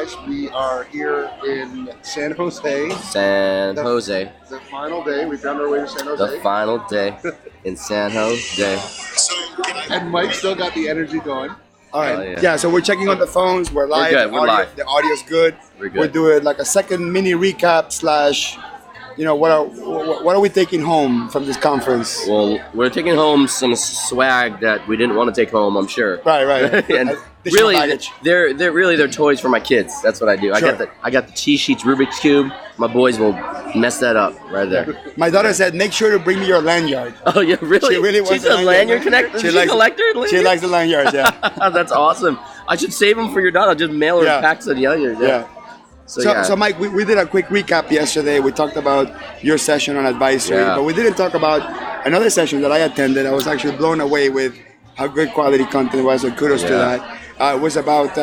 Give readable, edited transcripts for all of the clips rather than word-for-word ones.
guys. We are here in San Jose. The final day. We found our way to San Jose. The final day in San Jose. And Mike still got the energy going. All right. Yeah, so we're checking on the phones. We're live. We're good. We're live. The audio's good. We're good. We're doing like a second mini recap / what are we taking home from this conference? Well, we're taking home some swag that we didn't want to take home, I'm sure. Right. And really, they're toys for my kids. That's what I do. Sure. I got the T-sheets, Rubik's Cube. My boys will mess that up right there. My daughter said, make sure to bring me your lanyard. Oh, yeah, really? She really wants She's a lanyard collector? She likes the lanyards, yeah. That's awesome. I should save them for your daughter. Just mail her packs of lanyards. Yeah. So Mike, we did a quick recap yesterday. We talked about your session on advisory, but we didn't talk about another session that I attended. I was actually blown away with how good quality content was, so kudos to that. It was about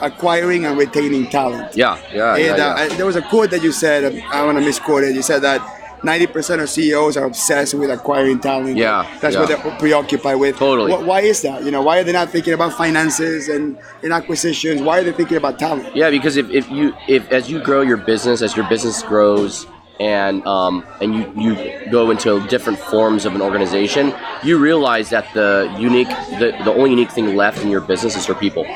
acquiring and retaining talent. There was a quote that you said, I want to misquote it. You said that 90% of CEOs are obsessed with acquiring talent. That's what they're preoccupied with. Totally. Why is that? Why are they not thinking about finances and acquisitions? Why are they thinking about talent? Yeah, because if as you grow your business, as your business grows, and you go into different forms of an organization, you realize that the only unique thing left in your business is for people.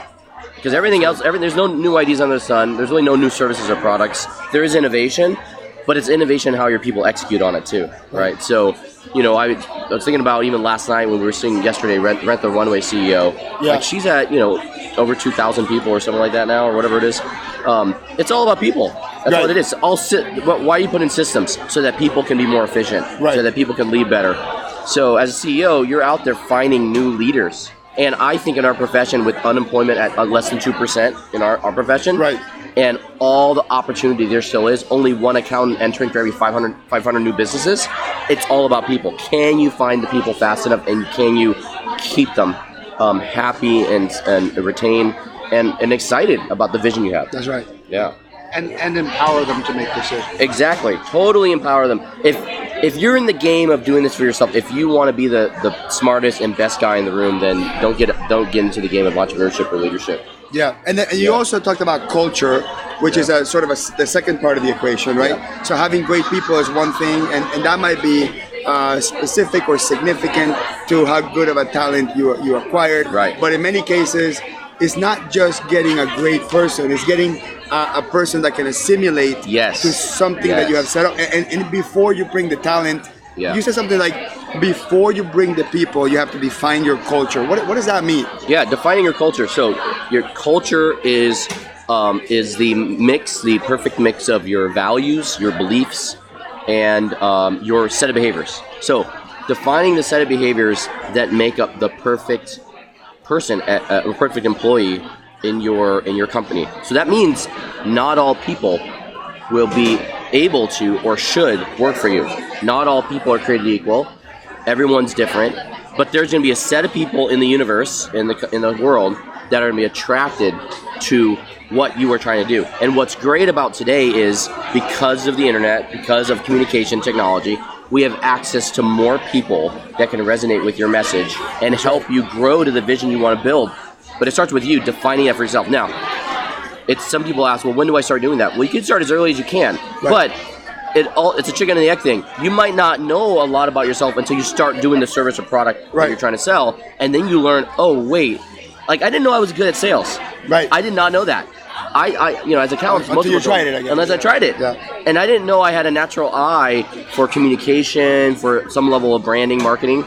Because everything else, there's no new ideas under the sun. There's really no new services or products. There is innovation, but it's innovation how your people execute on it too, right? So, I was thinking about even last night when we were seeing yesterday, Rent the Runway CEO. Like she's at, over 2,000 people or something like that now, or whatever it is. It's all about people. That's what it is. Why are you putting systems? So that people can be more efficient, so that people can lead better. So as a CEO, you're out there finding new leaders. And I think in our profession, with unemployment at less than 2% in our profession, and all the opportunity there still is, only one accountant entering for every 500 new businesses, it's all about people. Can you find the people fast enough, and can you keep them happy and retain and excited about the vision you have? That's right. Yeah. And empower them to make decisions. Exactly. Totally empower them. If you're in the game of doing this for yourself, if you want to be the smartest and best guy in the room, then don't get into the game of entrepreneurship or leadership. Yeah, and you also talked about culture, which is a sort of the second part of the equation, right? Yeah. So having great people is one thing, and that might be specific or significant to how good of a talent you acquired. Right. But in many cases, it's not just getting a great person; it's getting a person that can assimilate to something that you have set up. And before you bring the talent, you said something like, before you bring the people, you have to define your culture. What does that mean? Yeah, defining your culture. So your culture is the perfect mix of your values, your beliefs, and your set of behaviors. So defining the set of behaviors that make up the perfect person, a perfect employee in your company. So that means not all people will be able to or should work for you. Not all people are created equal. Everyone's different, but there's going to be a set of people in the universe, in the world, that are going to be attracted to what you are trying to do. And what's great about today is, because of the internet, because of communication technology, we have access to more people that can resonate with your message and help you grow to the vision you want to build. But it starts with you defining that for yourself. Now, some people ask, well, when do I start doing that? Well, you can start as early as you can, but it's a chicken and the egg thing. You might not know a lot about yourself until you start doing the service or product that you're trying to sell, and then you learn, oh wait, like I didn't know I was good at sales. Right. I did not know that. I as accountants, until you tried it, I guess. Unless I tried it. Yeah. And I didn't know I had a natural eye for communication, for some level of branding, marketing.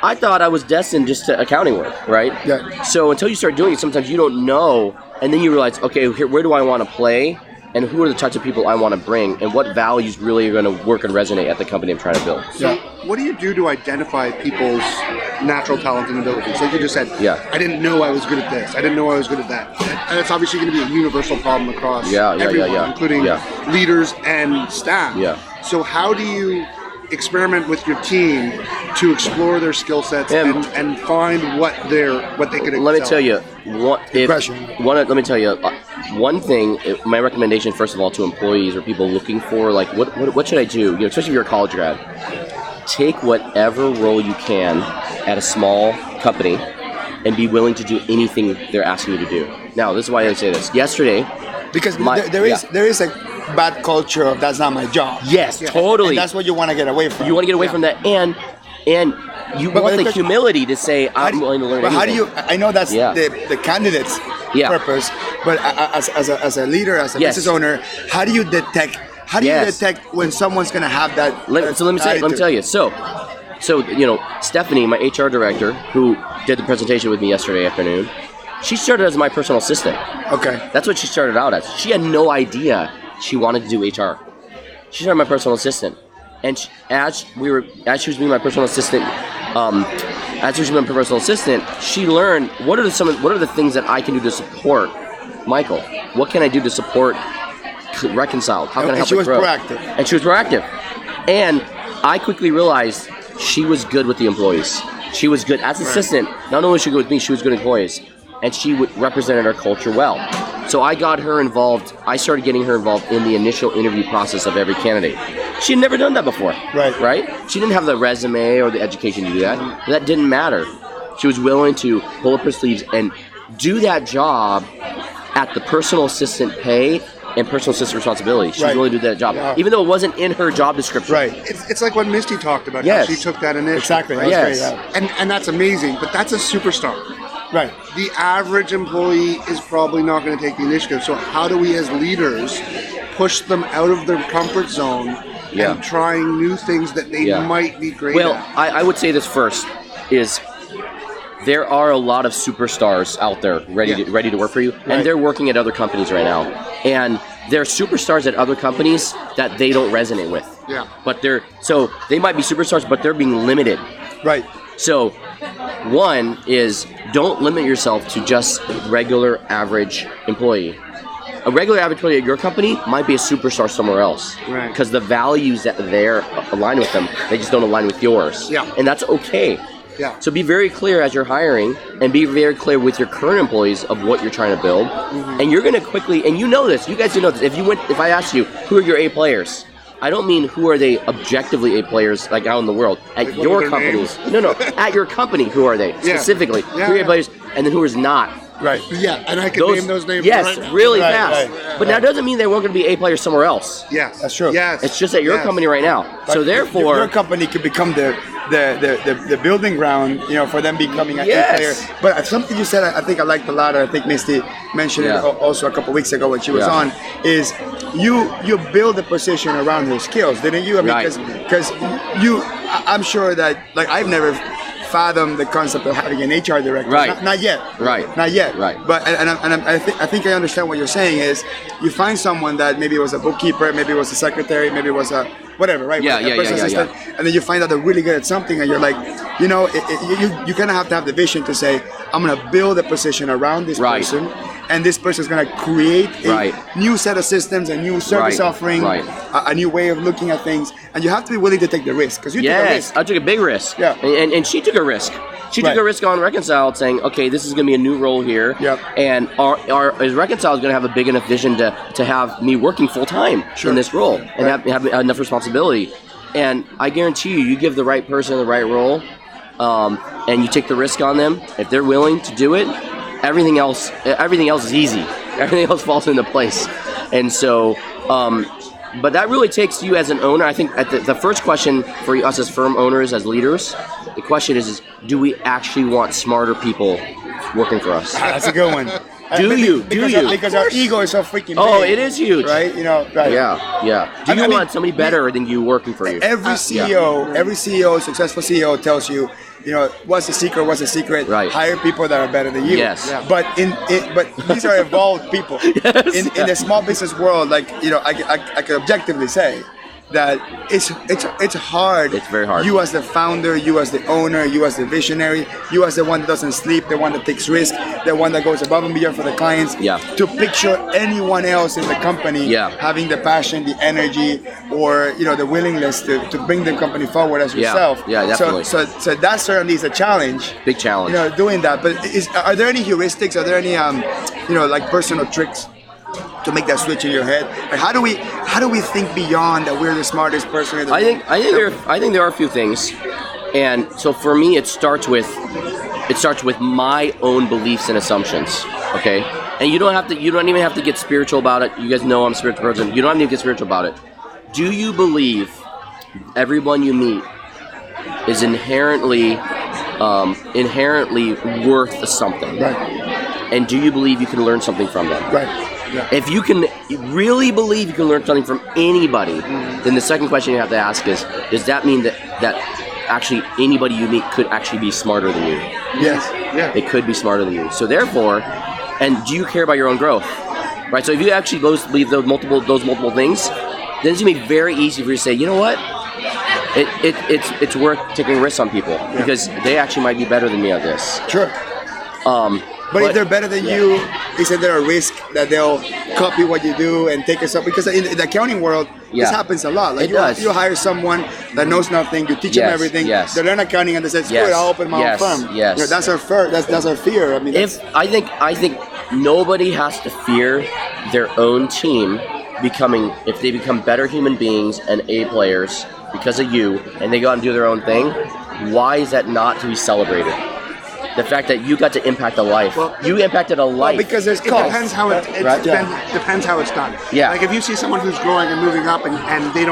I thought I was destined just to accounting work, right? Yeah. So until you start doing it, sometimes you don't know, and then you realize, okay, where do I want to play, and who are the types of people I want to bring, and what values really are going to work and resonate at the company I'm trying to build. So what do you do to identify people's natural talents and abilities? Like you just said, I didn't know I was good at this. I didn't know I was good at that. And it's obviously going to be a universal problem across everyone, including leaders and staff. Yeah. So how do you experiment with your team to explore their skill sets and find what they could excel? Let me tell you, one thing. My recommendation, first of all, to employees or people looking for, like, what should I do? Especially if you're a college grad, take whatever role you can at a small company and be willing to do anything they're asking you to do. Now, this is why I say this. Yesterday, Because there is a bad culture of that's not my job. Yes, totally. And that's what you want to get away from. You want to get away from that, and you want the humility to say, I'm willing to learn. But anything. how do you? I know that's the candidate's purpose, but as a leader, as a business owner, how do you detect? How do you detect when someone's going to have that? Let me tell you. So Stephanie, my HR director, who did the presentation with me yesterday afternoon, she started as my personal assistant. Okay. That's what she started out as. She had no idea she wanted to do HR. She started my personal assistant, and as she was being my personal assistant, she learned what are the things that I can do to support Michael. What can I do to support Reconcile? How can I help it grow? And she was proactive. And I quickly realized she was good with the employees. She was good as assistant. Not only was she good with me, she was good with employees. And she represented our culture well. So I got her involved. I started getting her involved in the initial interview process of every candidate. She had never done that before. Right? She didn't have the resume or the education to do that. But that didn't matter. She was willing to pull up her sleeves and do that job at the personal assistant pay and personal assistant responsibility. She was willing to do that job, even though it wasn't in her job description. It's like what Misty talked about. How she took that initiative. Exactly. And that's amazing. But that's a superstar. Right. The average employee is probably not going to take the initiative. So how do we as leaders push them out of their comfort zone and trying new things that they might be great at? I would say this first is there are a lot of superstars out there ready to work for you, and they're working at other companies right now. And they're superstars at other companies that they don't resonate with. But they might be superstars, but they're being limited. Right. So one is don't limit yourself to just regular average employee. A regular average employee at your company might be a superstar somewhere else. Because the values that they're aligned with them, they just don't align with yours. And that's okay. So be very clear as you're hiring, and be very clear with your current employees of what you're trying to build. And you're going to quickly, and you know this, you guys do know this. If I asked you, who are your A players? I don't mean who are they objectively A players like out in the world. At your company. No. At your company, who are they? Specifically. Who are your A players, and then who is not. Right. Yeah, and I can name those names really fast. But that doesn't mean they weren't going to be A players somewhere else. Yes. That's true. Yes. It's just at your company right now. But so therefore, your company could become the building ground, for them becoming an A player. But something you said, I think I liked a lot. And I think Misty mentioned it also a couple weeks ago when she was on. Is you build a position around your skills, didn't you? I mean, because I'm sure that I've never fathom the concept of having an HR director. Not yet. Not yet. But I think I understand what you're saying is you find someone that maybe was a bookkeeper, maybe was a secretary, maybe was a whatever, right? Assistant, and then you find out they're really good at something, and you're like, you kind of have to have the vision to say, I'm going to build a position around this person, and this person is going to create a new set of systems, a new service offering, a new way of looking at things, and you have to be willing to take the risk, because you took a risk. I took a big risk. And she took a risk. She took a risk on Reconciled, saying, okay, this is going to be a new role here, and is Reconciled going to have a big enough vision to have me working full-time in this role and have enough responsibility? And I guarantee you give the right person the right role, and you take the risk on them, if they're willing to do it, everything else is easy. Everything else falls into place. And so, but that really takes you as an owner. I think the first question for us as firm owners, as leaders, the question is do we actually want smarter people working for us? That's a good one. Because our ego is so freaking big. Oh, it is huge. Right? Yeah. Do you want somebody better than you working for you? Every CEO, successful CEO tells you, what's the secret? Hire people that are better than you. But these are evolved people. In the small business world, I could objectively say that it's hard. It's very hard. You as the founder, you as the owner, you as the visionary, you as the one that doesn't sleep, the one that takes risk, the one that goes above and beyond for the clients. To picture anyone else in the company having the passion, the energy, or the willingness to bring the company forward as yourself. Definitely. So that certainly is a challenge. Big challenge. Doing that. But are there any heuristics? Are there any personal tricks to make that switch in your head? How do we think beyond that we're the smartest person in the world? I think there are a few things, and so for me it starts with my own beliefs and assumptions. Okay, And you don't even have to get spiritual about it. You guys know I'm a spiritual person. You don't have to get spiritual about it. Do you believe everyone you meet is inherently worth something? Right. And do you believe you can learn something from them? Right. Yeah. If you can really believe you can learn something from anybody, then the second question you have to ask is, does that mean that actually anybody you meet could actually be smarter than you? Yes. Yeah. They could be smarter than you. So therefore, and do you care about your own growth? Right? So if you actually believe those multiple things, then it's going to be very easy for you to say, you know what? It's worth taking risks on people because they actually might be better than me at this. Sure. But if they're better than you, isn't there a risk that they'll copy what you do and take us up? Because in the accounting world, this happens a lot. Like you hire someone that knows nothing, you teach them everything. Yes. They learn accounting and they say, "Screw it, I'll open my own firm." Yes. You know, that's our fear. That's our fear. I mean, I think nobody has to fear their own team if they become better human beings and A players because of you, and they go out and do their own thing. Why is that not to be celebrated? The fact that you got to impact a life. Well, you impacted a life. Well, because it depends how depends how it's done. Yeah. Like if you see someone who's growing and moving up and they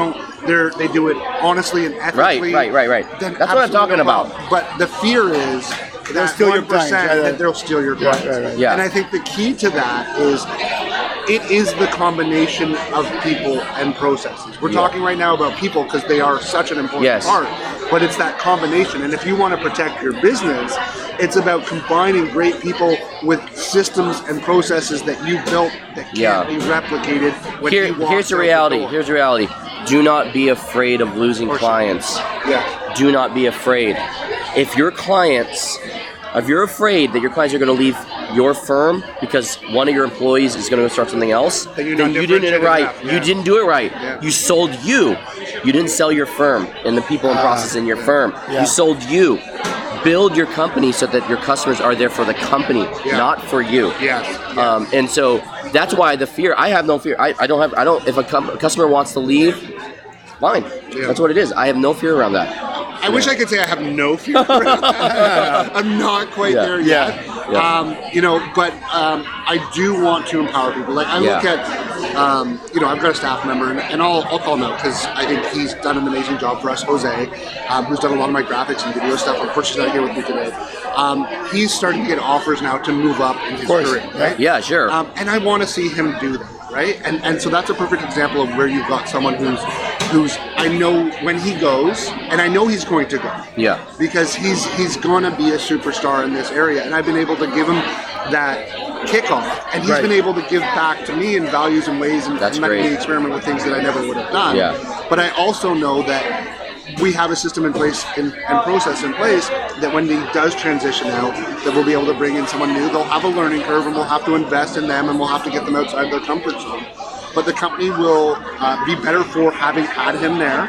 do it honestly and ethically. Right. That's what I'm talking about. But the fear is they'll steal your clients. That they'll steal your clients. Right. Yeah. And I think the key to that is it is the combination of people and processes. We're talking right now about people because they are such an important part. But it's that combination. And if you want to protect your business, it's about combining great people with systems and processes that you built that can't be replicated when you walk Here's the reality. Here's the reality. Do not be afraid of losing clients. Yeah. Do not be afraid. If you're afraid that your clients are going to leave your firm because one of your employees is going to go start something else, then you didn't do it right. Yeah. You didn't do it right. Yeah. You sold you. You didn't sell your firm and the people and process in your firm. Yeah. You sold you. Build your company so that your customers are there for the company, not for you. Yes. And so that's why the fear. I have no fear. I don't. If a customer wants to leave, fine. Yeah. That's what it is. I have no fear around that. I wish I could say I have no fear around that. I'm not quite there yet. Yeah. But I do want to empower people. Like I look at, I've got a staff member, and I'll call him out because I think he's done an amazing job for us, Jose, who's done a lot of my graphics and video stuff. Unfortunately, he's not here with me today. He's starting to get offers now to move up in his career, right? Yeah, sure. And I want to see him do that, right? And so that's a perfect example of where you've got someone who's I know when he goes, and I know he's going to go. Yeah. Because he's going to be a superstar in this area, and I've been able to give him that kickoff, and he's been able to give back to me in values and ways and let me experiment with things that I never would have done. Yeah. But I also know that we have a system in place and process in place that when he does transition out, that we'll be able to bring in someone new. They'll have a learning curve, and we'll have to invest in them, and we'll have to get them outside their comfort zone. But the company will be better for having had him there,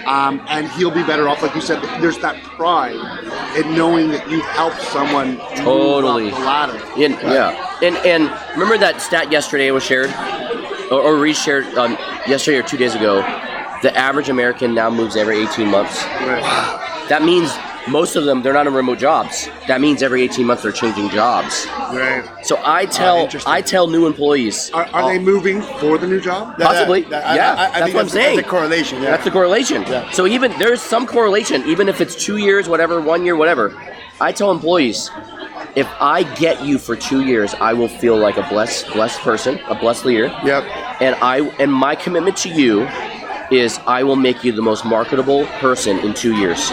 and he'll be better off, like you said. There's that pride in knowing that you helped someone move up the ladder. And remember that stat yesterday was shared, or reshared yesterday or 2 days ago. The average American now moves every 18 months. Right. That means most of them, they're not in remote jobs. That means every 18 months they're changing jobs. Right. So I tell new employees. Are they moving for the new job? Possibly. That's what I'm saying. That's a correlation. Yeah. That's the correlation. Yeah. So there's some correlation, even if it's 2 years, whatever, 1 year, whatever. I tell employees, if I get you for 2 years, I will feel like a blessed person, a blessed leader. Yep. And my commitment to you is I will make you the most marketable person in 2 years.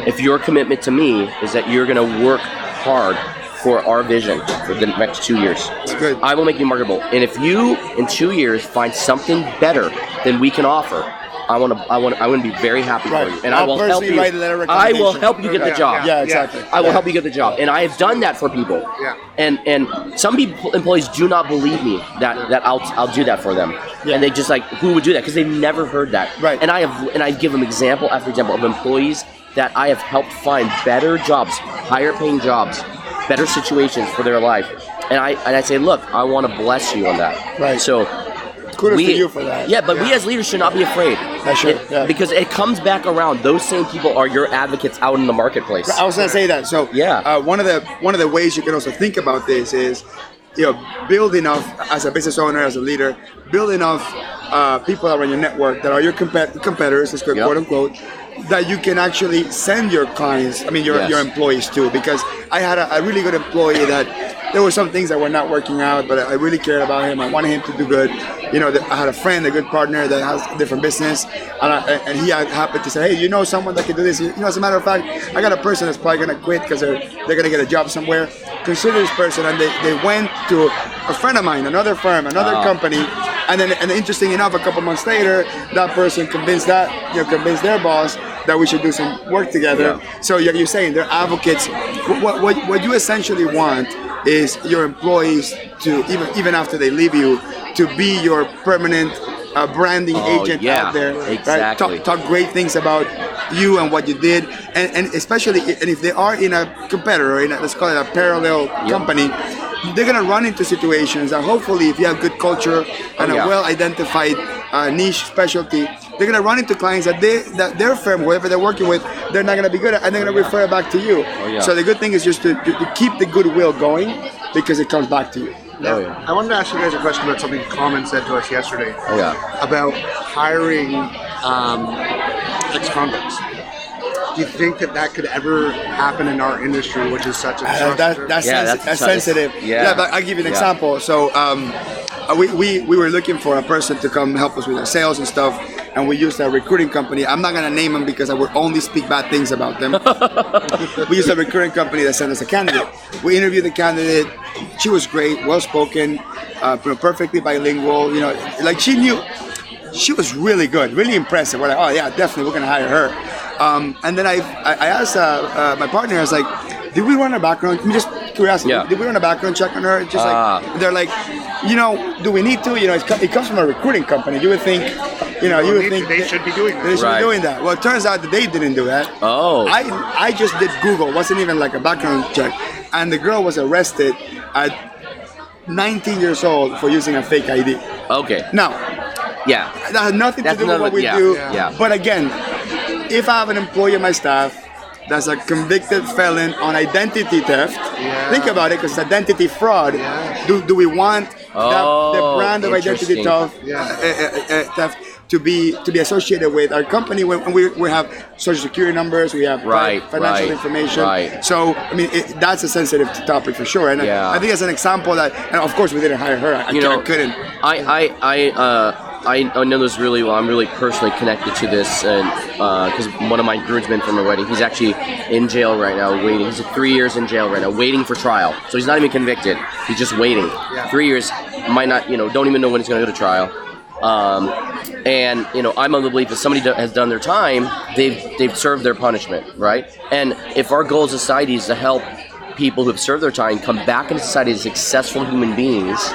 If your commitment to me is that you're going to work hard for our vision for the next 2 years, that's good. I will make you marketable. And if you in 2 years find something better than we can offer, I want to be very happy for you, and I will help you. I will help you get the job. Yeah, exactly. I will help you get the job, and I have done that for people. Yeah. And some employees do not believe me that I'll do that for them, and they just like, who would do that? Because they've never heard that. Right. And I give them example after example of employees that I have helped find better jobs, higher paying jobs, better situations for their life, and I say, look, I want to bless you on that. Right. So. Kudos to you for that. Yeah, but we as leaders should not be afraid. Because it comes back around. Those same people are your advocates out in the marketplace. I was going to say that. So one of the ways you can also think about this is build enough as a business owner, as a leader, build enough people around your network that are your competitors, quote unquote, that you can actually send your clients, your employees to. Because I had a really good employee that there were some things that were not working out, but I really cared about him. I wanted him to do good. I had a friend, a good partner that has a different business, and he happened to say, hey, someone that can do this. As a matter of fact, I got a person that's probably going to quit because they're going to get a job somewhere. Consider this person, and they went to a friend of mine, another firm, another company, and interesting enough, a couple months later, that person convinced their boss that we should do some work together. Yeah. So you're saying they're advocates. What you essentially want is your employees to, even after they leave you, to be your permanent branding agent out there. Exactly. Right? Talk great things about you and what you did, and especially if they are in a competitor, let's call it a parallel company, they're gonna run into situations that hopefully, if you have good culture and a well-identified niche specialty, they're gonna run into clients that their firm, whoever they're working with, they're not gonna be good at, and they're gonna refer it back to you. So the good thing is just to keep the goodwill going, because it comes back to you. I wanted to ask you guys a question about something Common said to us yesterday about hiring ex-convicts. Do you think that could ever happen in our industry, which is such a that's sensitive? But I'll give you an example. So we were looking for a person to come help us with our sales and stuff, and we used a recruiting company. I'm not going to name them because I would only speak bad things about them. We used a recruiting company that sent us a candidate. We interviewed the candidate. She was great, well-spoken, perfectly bilingual. Like she knew. She was really good, really impressive. We're like, oh yeah, definitely, we're going to hire her. And then I asked my partner, I was like, did we run a background? Just curiosity. Yeah. Did we run a background check on her? Just they're like, do we need to? It comes from a recruiting company. You would think, you would think they should be doing that. They should be doing that. Well, it turns out that they didn't do that. Oh. I just did Google. It wasn't even like a background check. And the girl was arrested at 19 years old for using a fake ID. Okay. Now, that has nothing to do with what we do. Yeah. But again, if I have an employee on my staff that's a convicted felon on identity theft, think about it, because it's identity fraud. Do we want the brand of identity theft to be associated with our company when we have social security numbers, we have financial information. So that's a sensitive topic for sure. And I think as an example that, and of course we didn't hire her. I couldn't. I know this really well. I'm really personally connected to this, and because one of my groomsmen from a wedding, he's actually in jail right now, waiting. He's 3 years in jail right now, waiting for trial. So he's not even convicted. He's just waiting. 3 years, might not, don't even know when he's going to go to trial. And I'm of the belief that somebody has done their time, they've served their punishment, right? And if our goal as a society is to help people who have served their time come back into society as successful human beings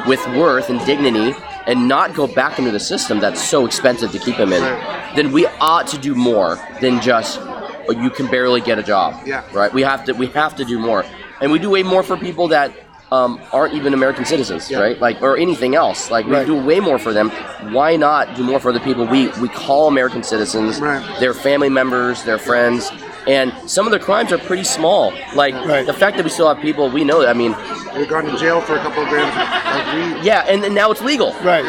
with worth and dignity, and not go back into the system that's so expensive to keep them in, then we ought to do more than just you can barely get a job. Right? We have to do more, and we do way more for people that aren't even American citizens, right? Like, or anything else. Like, we do way more for them. Why not do more for the people we call American citizens, their family members, their friends? And some of the crimes are pretty small. Like, the fact that we still have people, we know that, they've gone to jail for a couple of grams of weed. Yeah, and now it's legal. Right.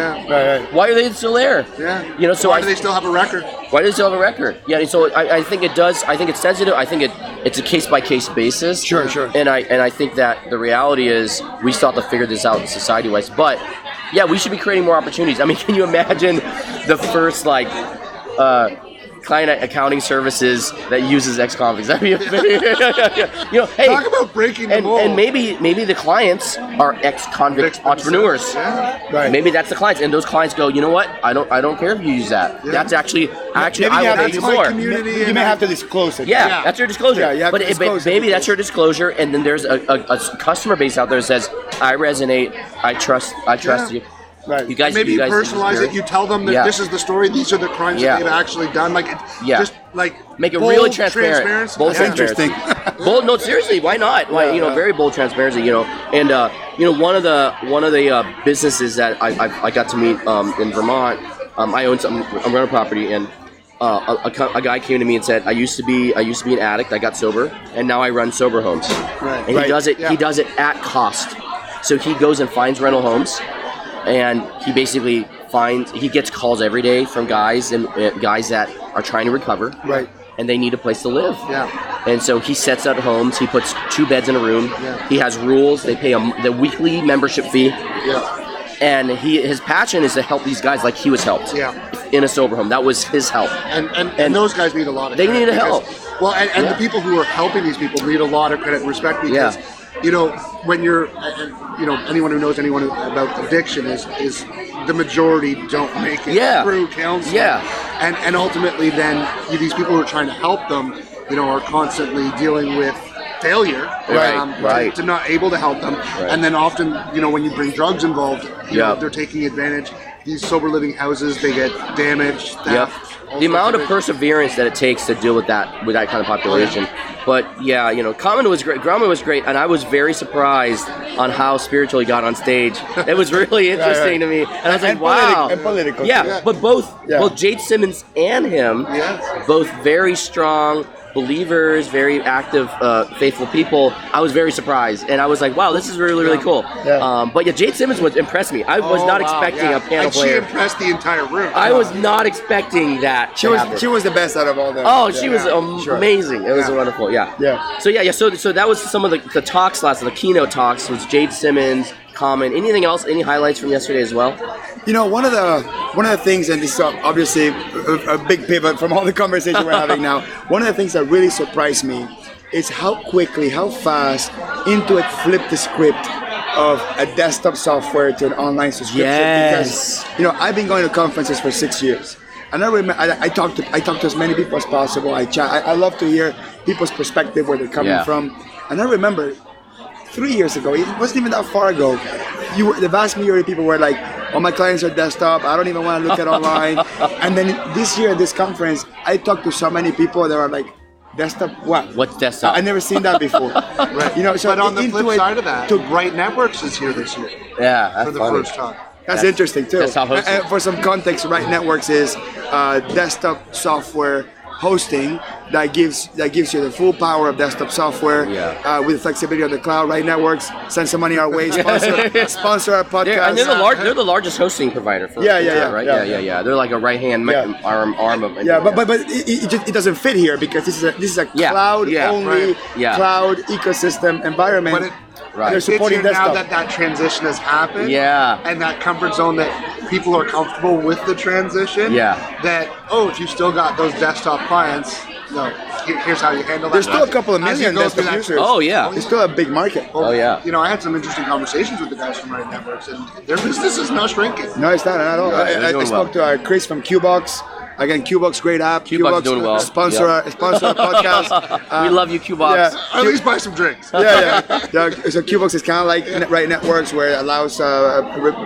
Why are they still there? Yeah. So why do they still have a record? Why do they still have a record? Yeah, and so I think it does. I think it's sensitive. I think it's a case-by-case basis. Sure. And I think that the reality is we still have to figure this out society-wise. But, yeah, we should be creating more opportunities. Can you imagine the first, client accounting services that uses ex-convicts? Hey, talk about breaking the mold. And maybe the clients are ex-convict entrepreneurs. Maybe that's the clients, and those clients go, you know what? I don't care if you use that. That's actually I will pay you more. You may have to disclose it. Yeah, that's your disclosure. But maybe that's your disclosure, and then there's a customer base out there that says, I resonate, I trust you. Right. You guys, maybe you personalize it. You tell them that this is the story. These are the crimes that they've actually done. Just make it really transparent. Bold interesting. Bold. No, seriously. Why not? Very bold transparency. And one of the businesses that I got to meet in Vermont. I own some. I run a property, and a guy came to me and said, I used to be an addict. I got sober, and now I run sober homes. Right. And he does it. He does it at cost. So he goes and finds rental homes, and he basically he gets calls every day from guys that are trying to recover. Right. And they need a place to live. Yeah. And so he sets up homes. He puts 2 beds in a room. Yeah. He has rules. They pay the weekly membership fee. Yeah. And his passion is to help these guys like he was helped. Yeah. In a sober home. That was his help. And those guys need a lot of credit. They need because, help. Well, and the people who are helping these people need a lot of credit and respect because, you know, when you're, you know, anyone who knows anyone about addiction is the majority don't make it through counseling. Yeah. And ultimately then these people who are trying to help them, you know, are constantly dealing with failure, right. To not able to help them, and then often, you know, when you bring drugs involved, you know, they're taking advantage. These sober living houses, they get damaged, theft. The amount of perseverance that it takes to deal with that kind of population. But yeah, you know, Grumman was great, and I was very surprised on how spiritual he got on stage. It was really interesting to me, and I was like, wow. And political. Yeah, but both Jade Simmons and him, both very strong believers, very active, faithful people. I was very surprised, and I was like, wow, this is really, really cool. Yeah. But yeah, Jade Simmons impressed me. I was not expecting a piano player. She impressed the entire room. I was not expecting that. She was the best out of all them. Oh, she was amazing. It was wonderful. Yeah. So that was some of the talks the keynote talks was Jade Simmons, Common. Anything else? Any highlights from yesterday as well? You know, one of the things, and this is obviously a big pivot from all the conversation we're having now. One of the things that really surprised me is how quickly, how fast Intuit flipped the script of a desktop software to an online subscription. Yes. Because, you know, I've been going to conferences for 6 years, and I talk to as many people as possible. I love to hear people's perspective, where they're coming from, and I remember 3 years ago, it wasn't even that far ago, the vast majority of people were like, all my clients are desktop, I don't even want to look at online. And then this year at this conference, I talked to so many people that are like, desktop what? What's desktop? I've never seen that before. Right. You know, so but on the flip side of that, Right Networks is here this year. Yeah, that's for the funny. first time. That's interesting too. That's how and for some context, Right Networks is desktop software hosting that gives you the full power of desktop software with flexibility on the cloud. Right Networks, send some money our way, sponsor our podcast. And they're the largest hosting provider for right? Yeah. They're like a right hand arm of but it doesn't fit here because this is a cloud only cloud ecosystem environment. But they're supporting now that transition has happened, and that comfort zone that people are comfortable with the transition. That if you still got those desktop clients, here's how you handle that. There's still a couple of million desktop users. Oh yeah, it's still a big market. Well, you know, I had some interesting conversations with the guys from Right Networks, and their business is not shrinking. No, it's not at all. I spoke to Chris from QUICKBOOks. Again, QUICKBOOks, great app. QUICKBOOks doing well. Sponsor our podcast. We love you, QUICKBOOks. Or at least buy some drinks. So QUICKBOOks is kind of like Right Networks, where it allows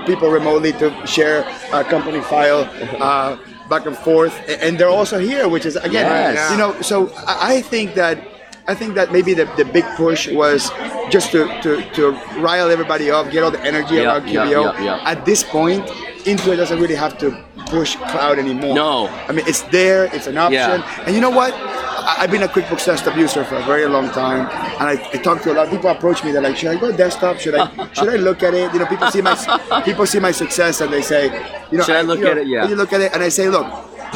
people remotely to share a company file back and forth, and they're also here, which is again, you know. So I think that maybe the big push was just to rile everybody up, get all the energy around QBO. At this point, Intuit doesn't really have to push cloud anymore. No. I mean, it's there, it's an option. And you know what? I've been a QuickBooks desktop user for a very long time, and I talk to a lot of people. Approach me, they're like, should I go desktop? Should I look at it? You know, people see my success, and they say, you know, should I look at it? Yeah. You look at it, and I say, look,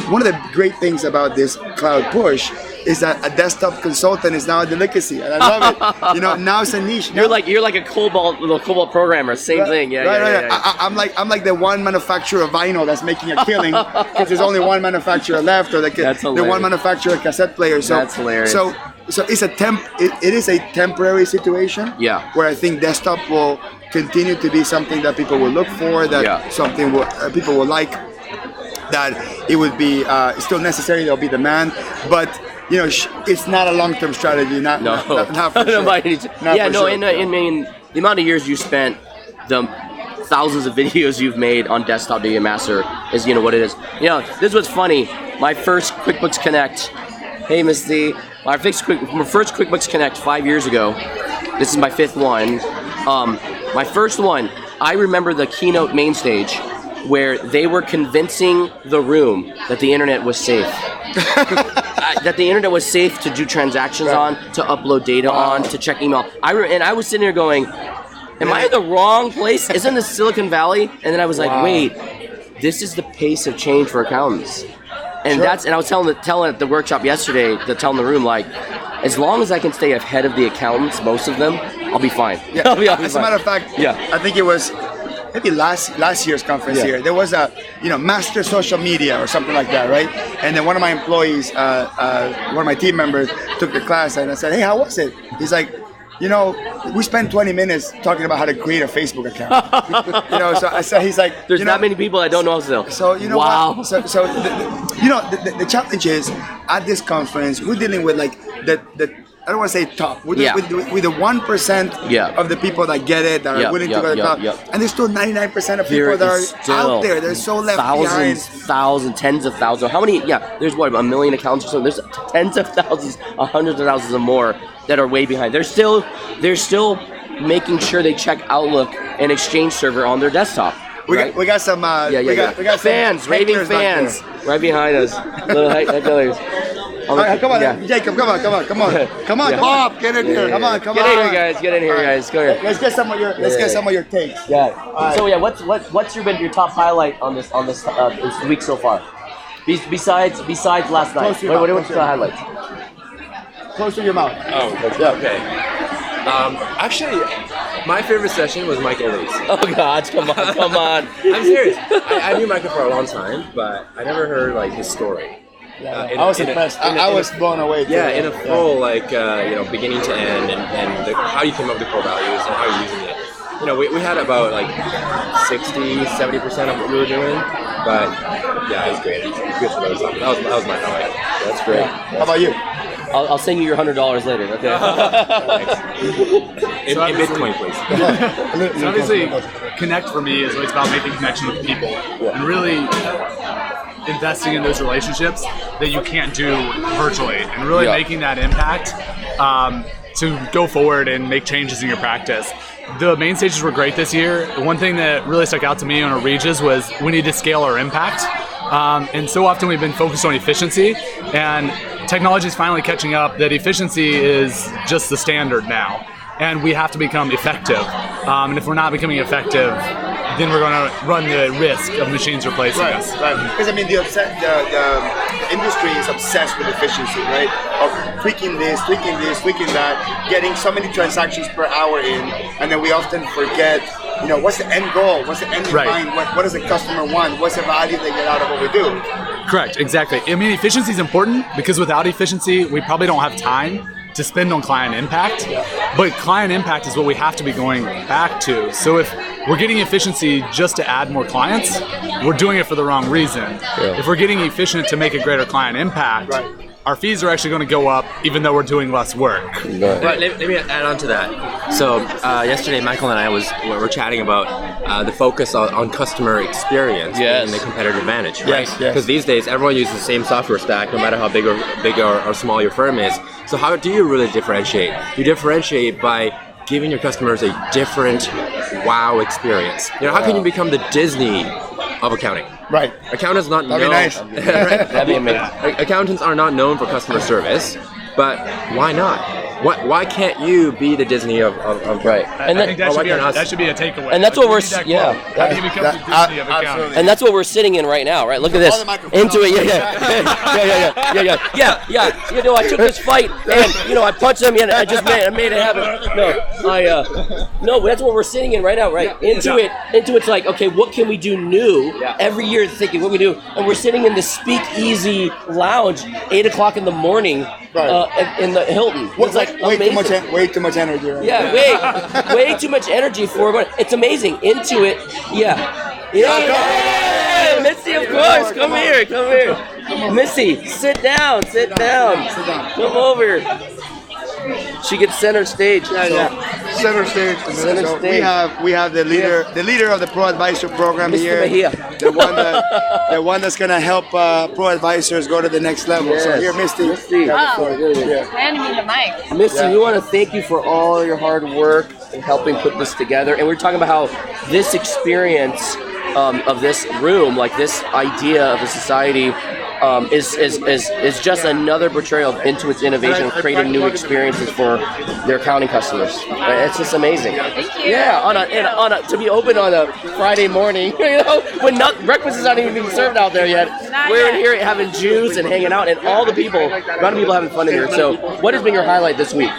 one of the great things about this cloud push is that a desktop consultant is now a delicacy, and I love it. You know, now it's a niche. You're like a COBOL programmer. Same thing. Yeah. I'm like the one manufacturer of vinyl that's making a killing because there's only one manufacturer left, or the one manufacturer of cassette player. So that's hilarious. So it's it is a temporary situation. Yeah. Where I think desktop will continue to be something that people will look for. That something people will like. That it would be still necessary. There'll be demand, but. You know, it's not a long-term strategy. Not for sure. I mean, the amount of years you spent, the thousands of videos you've made on desktop to be a master is, what it is. You know, this was funny. My first QuickBooks Connect. Hey, Misty. My first QuickBooks Connect 5 years ago. This is my 5th one. My first one. I remember the keynote main stage where they were convincing the room that the internet was safe. That the internet was safe to do transactions on, to upload data on, to check email. I was sitting there going, Am I in the wrong place? Isn't this Silicon Valley? And then I was like, wait, this is the pace of change for accountants. And and I was telling at the workshop yesterday, telling the room, like, as long as I can stay ahead of the accountants, most of them, I'll be fine. Yeah. As a matter of fact, I think it was maybe last year's conference here. There was a master social media or something like that, right? And then one of my employees, one of my team members, took the class, and I said, "Hey, how was it?" He's like, we spent 20 minutes talking about how to create a Facebook account. So he's like, there's not many people that don't know still. So what? So the challenge is at this conference we're dealing with like the I don't want to say top. With the 1% of the people that get it, that are willing to go to the club, and there's still 99% of people that are out there. They're so left behind. Thousands, tens of thousands. How many? Yeah, there's what, 1 million accounts or something. There's tens of thousands, hundreds of thousands, and more that are way behind. They're still making sure they check Outlook and Exchange Server on their desktop. We got some. We got fans, some raving fans, right behind us. Little hecklers. All right, come on, Jacob, come on, Bob, get in here. Come on. Get in here, guys. Go here. Let's get some of your takes. Yeah. Right. So what's been your top highlight on this week so far? Besides last night. What's the highlights? Close to your mouth. Oh, okay. Actually, my favorite session was Michael Lee's. Oh God, come on. I'm serious. I knew Michael for a long time, but I never heard like his story. I was impressed. I was blown away. In a full beginning to end, and how you came up with the core values and how you're using it. We had about like 60-70% of what we were doing, but yeah, it was great. It was good for those. That was my highlight. That's great. How about you? I'll send you your $100 later. Okay. in Bitcoin, please. So obviously, Connect for me is always about making connection with people and really investing in those relationships that you can't do virtually, and really making that impact to go forward and make changes in your practice. The main stages were great this year. The one thing that really stuck out to me on our Regis was we need to scale our impact. And so often we've been focused on efficiency, and technology is finally catching up that efficiency is just the standard now, and we have to become effective. And if we're not becoming effective, then we're going to run the risk of machines replacing us. Right. Because the industry is obsessed with efficiency, right? Of tweaking this, tweaking that, getting so many transactions per hour in, and then we often forget, what's the end goal? What's the end in mind? What does the customer want? What's the value they get out of what we do? Correct, exactly. I mean, efficiency is important because without efficiency, we probably don't have time to spend on client impact, but client impact is what we have to be going back to. So if we're getting efficiency just to add more clients, we're doing it for the wrong reason. If we're getting efficient to make a greater client impact, our fees are actually going to go up even though we're doing less work. Right, let me add on to that. So yesterday, Michael and I were chatting about the focus on customer experience and the competitive advantage, right? Because these days, everyone uses the same software stack, no matter how big or small your firm is. So how do you really differentiate? You differentiate by giving your customers a different wow experience. How can you become the Disney of accounting? Right. Accountants not known. That'd be nice. That'd be amazing. Accountants are not known for customer service, but why not? Why can't you be the Disney of right? And I think that should be a takeaway. And that's what we're How do you become the Disney of accounting? And that's what we're sitting in right now, right? Look at this. Into it, yeah. I took this fight, and I punched him, and I made it happen. No, that's what we're sitting in right now, right? Into it's like, okay, what can we do new? Every year thinking what we do, and we're sitting in the Speakeasy Lounge, 8:00 in the morning, in the Hilton. It's like amazing. Way too much energy. Right? Yeah, way too much energy for it. It's amazing. Intuit, Missy, of course. Come here. Missy, sit down. Come over. She gets center stage. Center stage. We have the leader of the Pro Advisor program Mr. here. Mejia. The one that's gonna help Pro Advisors go to the next level. Yes. So here, Misty. Handing me the mic. Misty, we want to thank you for all your hard work in helping put this together. And we're talking about how this experience of this room, like this idea of a society, is just another portrayal of Intuit's innovation, creating new experiences for their accounting customers. It's just amazing. Thank you. Yeah, to be open on a Friday morning, when breakfast is not even being served out there yet. We're in here having juice and hanging out, and a lot of people having fun in here. So, what has been your highlight this week?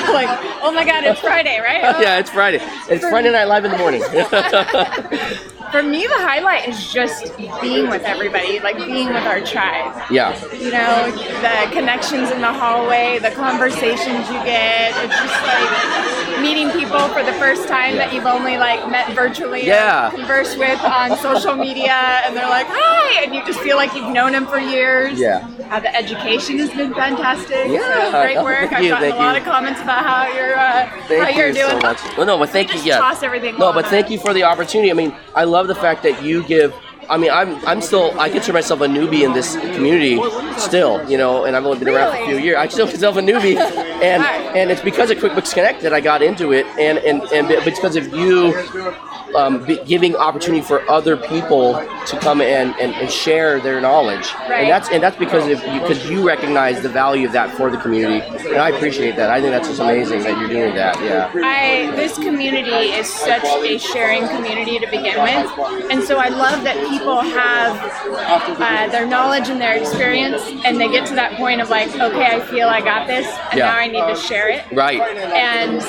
Like, oh my God, it's Friday, right? Yeah, it's Friday. It's Friday Night Live in the morning. For me, the highlight is just being with everybody, like being with our tribe. Yeah. You know, the connections in the hallway, the conversations you get. It's just like meeting people for the first time that you've only like met virtually or conversed with on social media, and they're like, hi, and you just feel like you've known them for years. Yeah. The education has been fantastic. Yeah. So great work. I've gotten a lot of comments about how you're doing. So much. Well, no, but thank you. Yeah. Toss everything. No, but thank you for the opportunity. I mean, I love the fact that you give. I mean, I consider myself a newbie in this community still, and I've only been around for a few years. I consider myself a newbie, and it's because of QuickBooks Connect that I got into it, and because of you giving opportunity for other people to come and share their knowledge, and that's because you recognize the value of that for the community, and I appreciate that. I think that's just amazing that you're doing that. Yeah. This community is such a sharing community to begin with, and so I love that people have their knowledge and their experience, and they get to that point of like, okay, I feel I got this, and now I need to share it. Right. And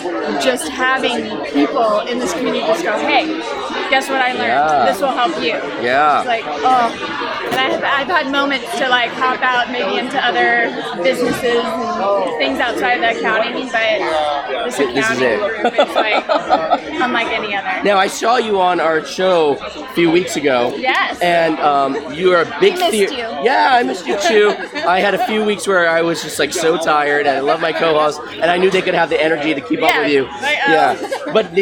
just having people in this community just go, hey, guess what I learned? Yeah. This will help you. Yeah. It's like, and I've had moments to like hop out maybe into other businesses and things outside of the accounting, but this accounting group is like unlike any other. Now, I saw you on our show a few weeks ago. Yes. And you are a big missed you. Yeah, I missed you too. I had a few weeks where I was just like so tired, and I love my co-hosts, and I knew they could have the energy to keep up with you. But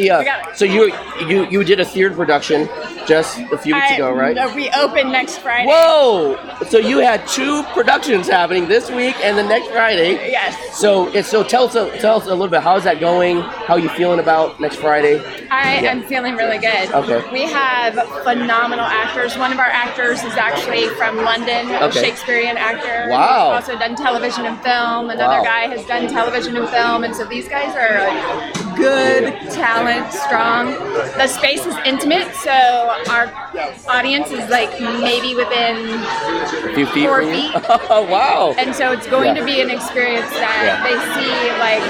so you did a theater production just a few weeks ago, right? We open next Friday. Whoa! So you had 2 productions happening this week and the next Friday. Yes. So tell us a little bit. How's that going? How are you feeling about next Friday? I am feeling really good. Okay. We have phenomenal actors. One of our actors is actually from London, a Shakespearean actor. Wow. He's also done television and film. Another guy has done television and film, and so these guys are like good talent, strong. The space is intimate, so our audience is like maybe within a few feet 4 from feet. You? Oh, wow. And so it's going to be an experience that they see like,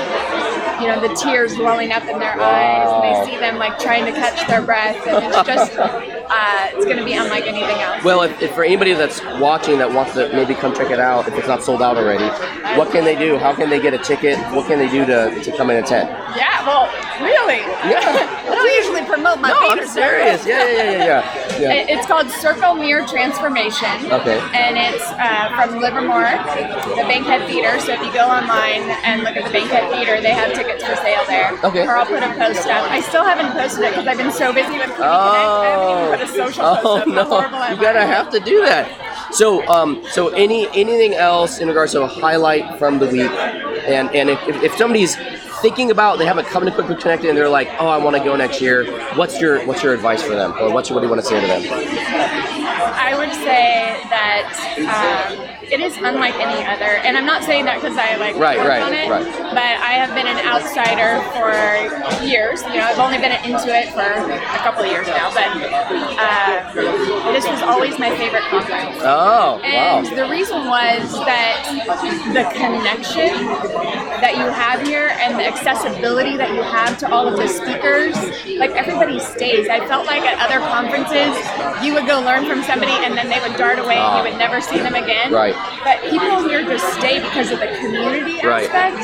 the tears welling up in their eyes, and they see them like trying to catch their breath, and it's just, it's going to be unlike anything else. Well, if for anybody that's watching that wants to maybe come check it out, if it's not sold out already, what can they do? How can they get a ticket? What can they do to come and attend? Yeah, well, really? Yeah. I don't usually promote my No, I'm serious. Yeah. It's called Circle Mirror Transformation. Okay. And it's from Livermore, the Bankhead Theater. So if you go online and look at the Bankhead Theater, they have tickets for sale there. Okay. Or I'll put a post up. I still haven't posted it because I've been so busy with QuickBooks Connect. I haven't even put a social post up. No, you gotta have to do that. So anything else in regards to a highlight from the week, and if somebody's thinking about, they haven't come to QuickBooks Connect and they're like, oh, I want to go next year, what's your advice for them, or what do you want to say to them? I would say that it is unlike any other, and I'm not saying that because I work on it, but I have been an outsider for years. I've only been into it for a couple of years now, but this was always my favorite conference. Oh, and the reason was that the connection that you have here and the accessibility that you have to all of the speakers, like everybody stays. I felt like at other conferences, you would go learn from somebody and then they would dart away and you would never see them again. Right. But people here just stay because of the community aspect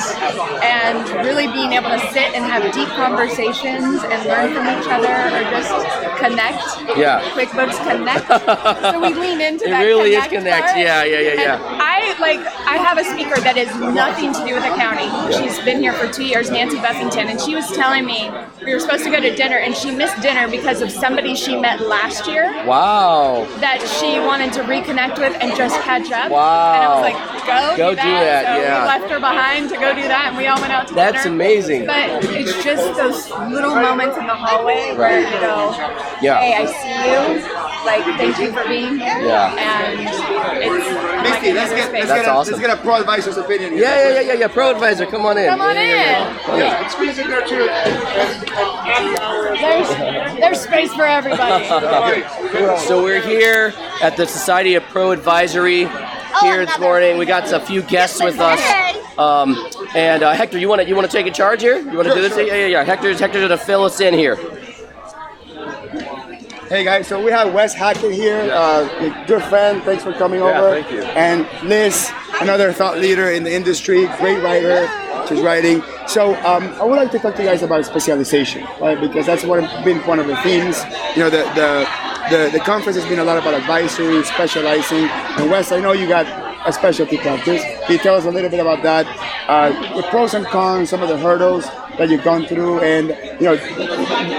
and really being able to sit and have deep conversations and learn from each other or just connect. Yeah. QuickBooks Connect. So we lean into that. It really is Connect. Connect. Yeah. And I have a speaker that has nothing to do with accounting. She's been here for 2 years, Nancy Buffington, and she was telling me we were supposed to go to dinner and she missed dinner because of somebody she met last year. Wow. That she wanted to reconnect with and just catch up. Wow. And I was like, go do that. So we left her behind to go do that, and we all went out to dinner. That's amazing. But it's just those little moments in the hallway where you go, hey, I see you. like, thank you for being here. Yeah. And it's Misty, let's get a pro advisor's opinion. Yeah. Pro advisor, come on in. Come on in. Yeah, it's squeeze in there too. There's space for everybody. So we're here at the Society of Pro Advisory here this morning. We got a few guests with us. And Hector, you want to take a charge here? You want to do this? Yeah. Hector's gonna fill us in here. Hey guys, so we have Wes Hackett here, a good friend. Thanks for coming over. Thank you. And Liz, another thought leader in the industry, great writer. She's writing. So I would like to talk to you guys about specialization, right? Because that's been one of the themes. You know, the conference has been a lot about advisory, specializing. And Wes, I know you got a specialty practice. Can you tell us a little bit about that? The pros and cons, some of the hurdles that you've gone through, and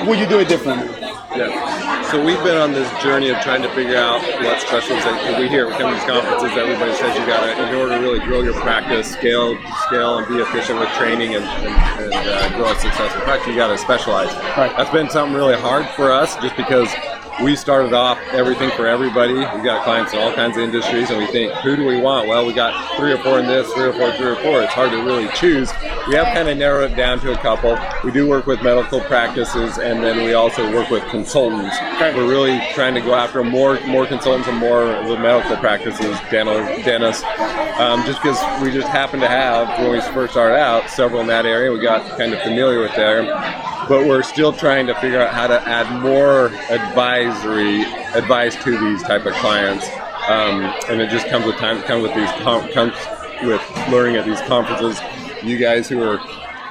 would you do it differently? Yeah. So we've been on this journey of trying to figure out what specialization. We hear, we come to these conferences, everybody says you gotta, in order to really grow your practice, scale and be efficient with training and grow a successful practice, you gotta specialize. Right. That's been something really hard for us just because we started off everything for everybody. We got clients in all kinds of industries, and we think, who do we want? Well, we got 3 or 4 in this, 3 or 4. It's hard to really choose. We have kind of narrowed it down to a couple. We do work with medical practices, and then we also work with consultants. Okay. We're really trying to go after more consultants and more of the medical practices, dentists, just because we just happen to have, when we first started out, several in that area. We got kind of familiar with them. But we're still trying to figure out how to add more advice to these type of clients, and it just comes with time. Comes with learning at these conferences. You guys who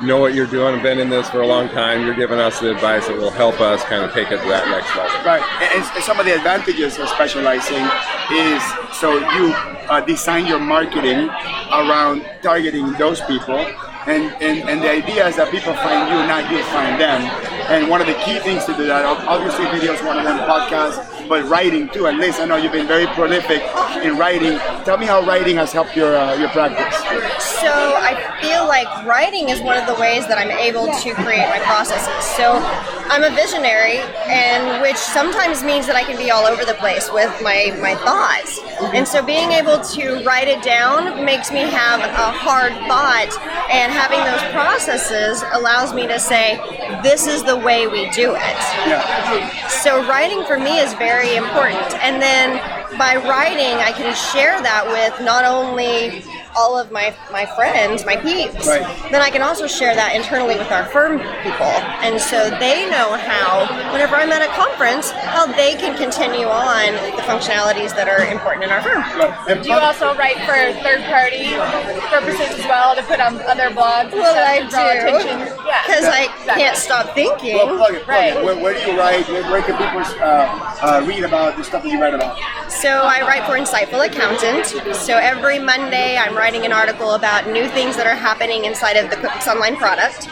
know what you're doing and been in this for a long time, you're giving us the advice that will help us kind of take it to that next level. Right, and some of the advantages of specializing is so you design your marketing around targeting those people. And the idea is that people find you, not you find them. And one of the key things to do that, obviously video is one of them, podcasts, but writing too. At least I know you've been very prolific in writing. Tell me how writing has helped your practice. So I feel like writing is one of the ways that I'm able to create my processes. So I'm a visionary, and which sometimes means that I can be all over the place with my thoughts. And so being able to write it down makes me have a hard thought, and having those processes allows me to say, this is the way we do it. Yeah. So writing for me is very important. And then by writing, I can share that with not only all of my friends, my peeps, right. Then I can also share that internally with our firm people. And so they know how, whenever I'm at a conference, how they can continue on the functionalities that are important in our firm. Do you also write for third-party purposes as well, to put on other blogs? Well, I do, because I can't stop thinking. Well, plug it. Right. Where do you write? Where can people read about the stuff that you write about? So I write for Insightful Accountant. So every Monday I'm writing an article about new things that are happening inside of the QUICKBOOKS Online product.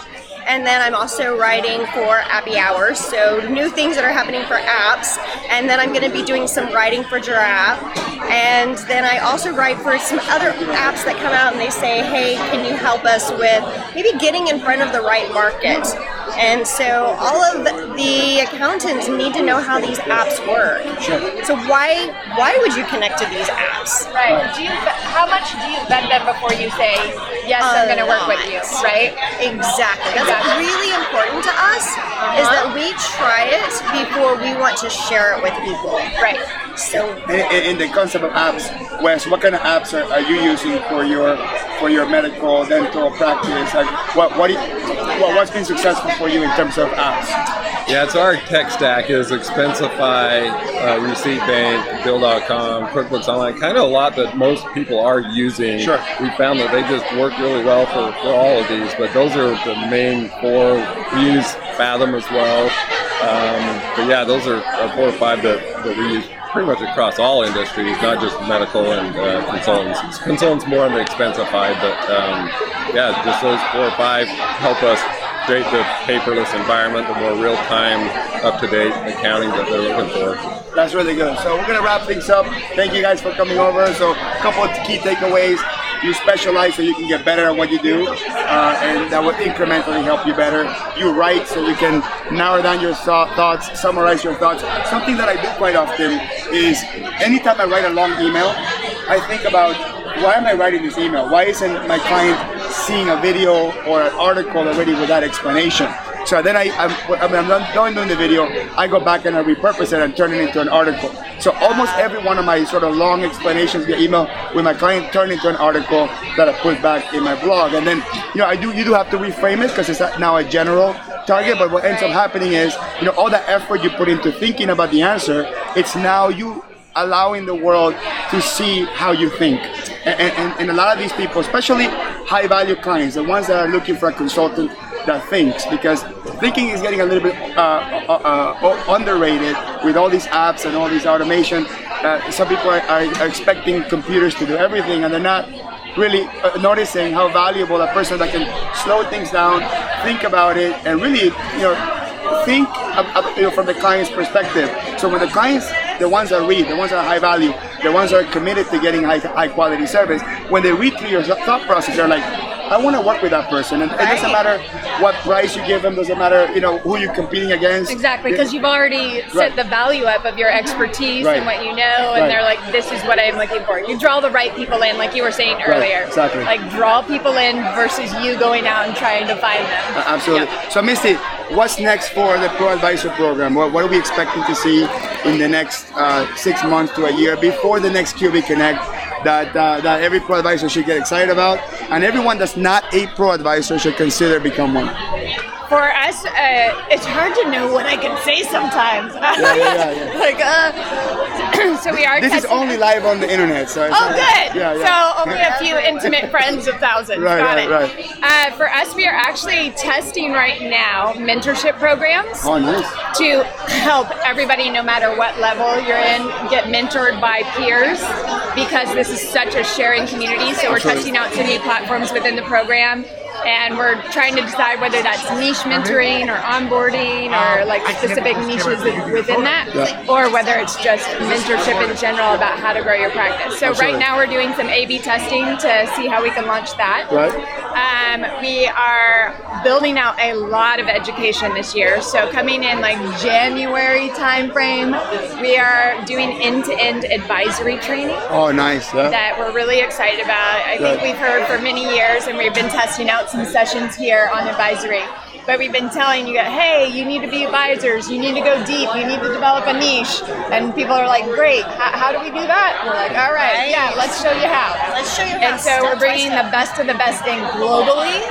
And then I'm also writing for Appy Hours, so new things that are happening for apps. And then I'm going to be doing some writing for Giraffe. And then I also write for some other apps that come out and they say, hey, can you help us with maybe getting in front of the right market? And so all of the accountants need to know how these apps work. Sure. So why would you connect to these apps? Right. How much do you vet them before you say, yes, I'm going to work with you, right? Exactly. That's really important to us, is that we try it before we want to share it with people. Right. So in the concept of apps, Wes, what kind of apps are you using for your medical dental practice? Like what's been successful for you in terms of apps? Yeah, so our tech stack is Expensify, Receipt Bank, Bill.com, QuickBooks Online, kind of a lot that most people are using. Sure. We found that they just work really well for all of these, but those are the main 4. We use Fathom as well. But yeah, those are 4 or 5 that we use pretty much across all industries, not just medical and consultants. Consultants more on the Expensify, but yeah, just those 4 or 5 help us create the paperless environment, the more real-time, up-to-date accounting that they're looking for. That's really good. So we're going to wrap things up. Thank you guys for coming over. So a couple of key takeaways. You specialize so you can get better at what you do, and that will incrementally help you better. You write so you can narrow down your thoughts, summarize your thoughts. Something that I do quite often is anytime I write a long email, I think about, why am I writing this email? Why isn't my client seeing a video or an article already with that explanation? So then I'm done doing the video, I go back and I repurpose it and turn it into an article. So almost every one of my sort of long explanations via email with my client turn into an article that I put back in my blog. And then, you do have to reframe it because it's now a general target, but what ends up happening is, all the effort you put into thinking about the answer, it's now you allowing the world to see how you think. And a lot of these people, especially high value clients, the ones that are looking for a consultant that thinks, because thinking is getting a little bit underrated with all these apps and all these automation. Some people are expecting computers to do everything, and they're not really noticing how valuable a person that can slow things down, think about it, and really, think from the client's perspective. So when the clients, the ones that read, the ones that are high value, the ones that are committed to getting high quality service, when they read through your thought process, they're like, I want to work with that person, and it doesn't matter what price you give them, doesn't matter who you're competing against. Exactly, because you've already set the value up of your expertise and what you know, and they're like, this is what I'm looking for. You draw the right people in, like you were saying earlier. Exactly. Like draw people in versus you going out and trying to find them. Absolutely. Yeah. So Misty, what's next for the Pro Advisor program? What are we expecting to see in the next 6 months to a year before the next QB Connect that every Pro Advisor should get excited about, and everyone that's not a Pro Advisor should consider become one? For us, it's hard to know what I can say sometimes. So we are. This is only live on the internet, so. Good. So only a few intimate friends of thousands. Got it. For us, we are actually testing right now mentorship programs. Oh, nice. To help everybody, no matter what level you're in, get mentored by peers, because this is such a sharing community. So we're testing out some new platforms within the program. And we're trying to decide whether that's niche mentoring or onboarding or like specific niches within that, or whether it's just mentorship in general about how to grow your practice. So right now we're doing some A/B testing to see how we can launch that. We are building out a lot of education this year. So coming in like January timeframe, we are doing end-to-end advisory training. Oh, nice. That we're really excited about. I think we've heard for many years, and we've been testing out some sessions here on advisory. But we've been telling you, hey, you need to be advisors, you need to go deep, you need to develop a niche. And people are like, great, how do we do that? And we're like, all right, yeah, let's show you how. Let's show you how. And so we're bringing the best of the best in globally.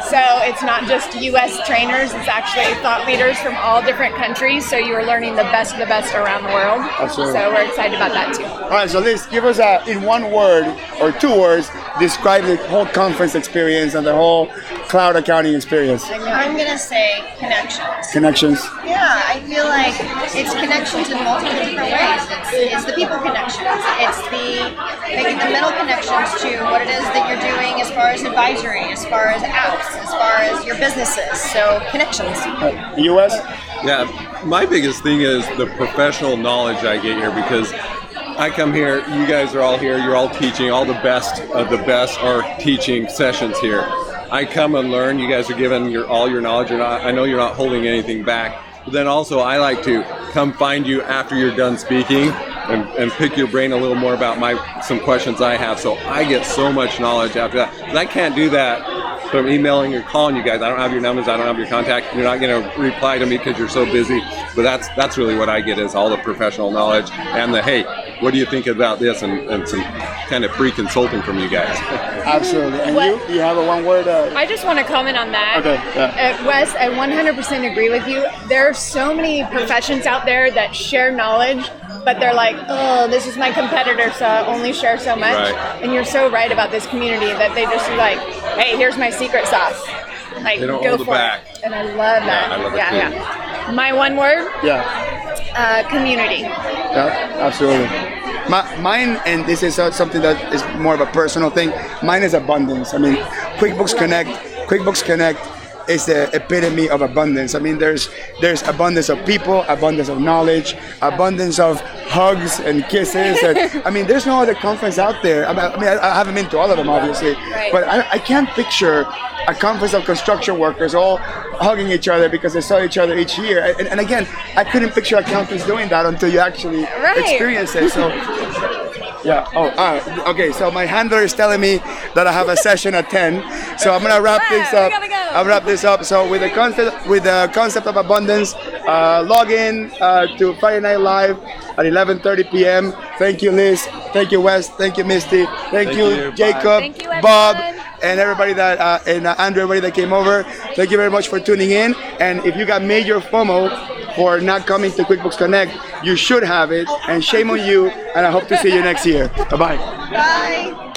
So it's not just US trainers, it's actually thought leaders from all different countries. So you are learning the best of the best around the world. Absolutely. So we're excited about that too. All right, so Liz, give us in one word or 2 words, describe the whole conference experience and the whole cloud accounting experience. I'm going to say connections. Connections. Yeah, I feel like it's connections in multiple different ways. It's the people connections. It's making the mental connections to what it is that you're doing as far as advisory, as far as apps, as far as your businesses. So connections. US? Yeah, my biggest thing is the professional knowledge I get here, because I come here, you guys are all here, you're all teaching, all the best of the best are teaching sessions here. I come and learn, you guys are giving all your knowledge, I know you're not holding anything back. But then also I like to come find you after you're done speaking and pick your brain a little more about some questions I have. So I get so much knowledge after that. And I can't do that from emailing or calling you guys. I don't have your numbers, I don't have your contact. You're not going to reply to me because you're so busy. But that's really what I get, is all the professional knowledge and the, hey, what do you think about this, and some kind of free consulting from you guys. Absolutely. And you have a one word? I just want to comment on that. Okay. Wes, I 100% agree with you. There are so many professions out there that share knowledge, but they're like, oh, this is my competitor, so I only share so much. Right. And you're so right about this community that they just are like, hey, here's my secret sauce. Like, they don't go hold for it back. it. And I love that. Yeah, I love it too. My one word? Community. Yeah, absolutely. Mine, and this is something that is more of a personal thing, mine is abundance. I mean, QuickBooks Connect is the epitome of abundance. I mean, there's abundance of people, abundance of knowledge, abundance of hugs and kisses. And, I mean, there's no other conference out there. I mean, I haven't been to all of them, obviously, but I can't picture a conference of construction workers all hugging each other because they saw each other each year. And again, I couldn't picture accountants doing that until you actually experience it. So. Yeah. Okay. So my handler is telling me that I have a session at 10. So I'm gonna wrap this up. I'll wrap this up. So with the concept of abundance, log in to Friday Night Live at 11:30 p.m. Thank you, Liz. Thank you, Wes. Thank you, Misty. Thank you, Jacob, Thank you, Bob, and everybody that and Andrew, everybody that came over. Thank you very much for tuning in. And if you got major FOMO for not coming to QuickBooks Connect, you should have it, and shame on you, and I hope to see you next year. Bye-bye. Bye.